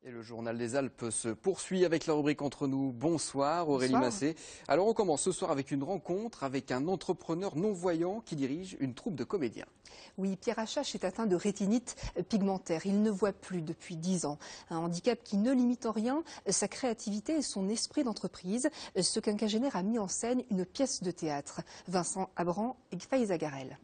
Et le journal des Alpes se poursuit avec la rubrique Entre nous. Bonsoir Aurélie Bonsoir. Massé. Alors on commence ce soir avec une rencontre avec un entrepreneur non-voyant qui dirige une troupe de comédiens. Oui, Pierre Achache est atteint de rétinite pigmentaire. Il ne voit plus depuis 10 ans. Un handicap qui ne limite en rien sa créativité et son esprit d'entreprise. Ce quinquagénaire a mis en scène une pièce de théâtre. Vincent Abran et Faïza Garel.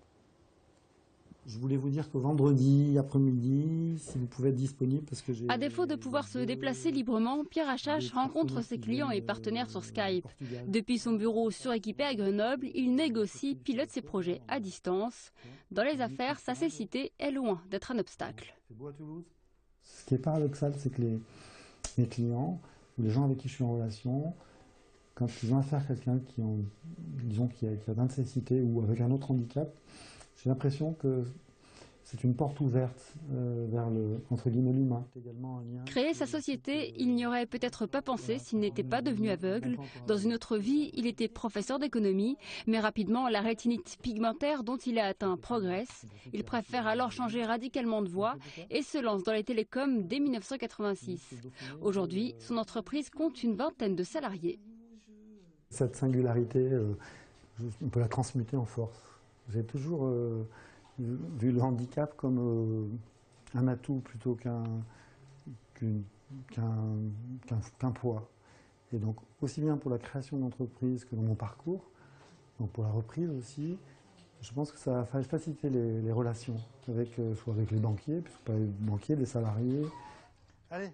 Je voulais vous dire que vendredi après-midi, si vous pouvez être disponible, parce que j'ai... À défaut de pouvoir se déplacer librement, Pierre Achache rencontre ses clients et partenaires sur Skype. Depuis son bureau suréquipé à Grenoble, il négocie, pilote ses projets à distance. Dans les affaires, sa cécité est loin d'être un obstacle. Ce qui est paradoxal, c'est que mes clients, ou les gens avec qui je suis en relation, quand ils ont affaire à quelqu'un qui a d'incécité ou avec un autre handicap, j'ai l'impression que c'est une porte ouverte vers le, entre guillemets, l'humain. Créer sa société, il n'y aurait peut-être pas pensé s'il n'était pas devenu aveugle. Dans une autre vie, il était professeur d'économie, mais rapidement, la rétinite pigmentaire dont il est atteint progresse. Il préfère alors changer radicalement de voie et se lance dans les télécoms dès 1986. Aujourd'hui, son entreprise compte une vingtaine de salariés. Cette singularité, on peut la transmuter en force. J'ai toujours vu le handicap comme un atout plutôt qu'un poids. Et donc, aussi bien pour la création d'entreprise que dans mon parcours, donc pour la reprise aussi, je pense que ça va faciliter les relations, soit avec les banquiers, puisque pas les banquiers, les salariés. Allez.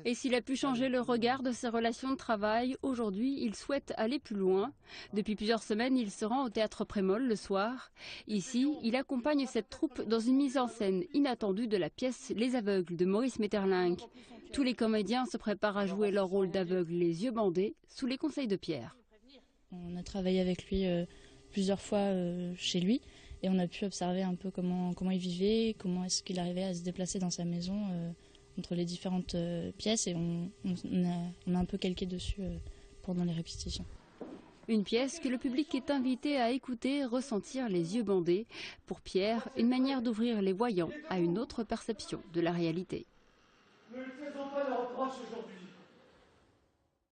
Et s'il a pu changer le regard de ses relations de travail, aujourd'hui, il souhaite aller plus loin. Depuis plusieurs semaines, il se rend au théâtre Prémol le soir. Ici, il accompagne cette troupe dans une mise en scène inattendue de la pièce Les Aveugles de Maurice Maeterlinck. Tous les comédiens se préparent à jouer leur rôle d'aveugles les yeux bandés sous les conseils de Pierre. On a travaillé avec lui plusieurs fois chez lui et on a pu observer un peu comment il vivait, comment est-ce qu'il arrivait à se déplacer dans sa maison entre les différentes pièces et on a un peu calqué dessus pendant les répétitions. Une pièce que le public est invité à écouter, ressentir les yeux bandés. Pour Pierre, une manière d'ouvrir les voyants à une autre perception de la réalité. Ne lui faisons pas de reproches aujourd'hui.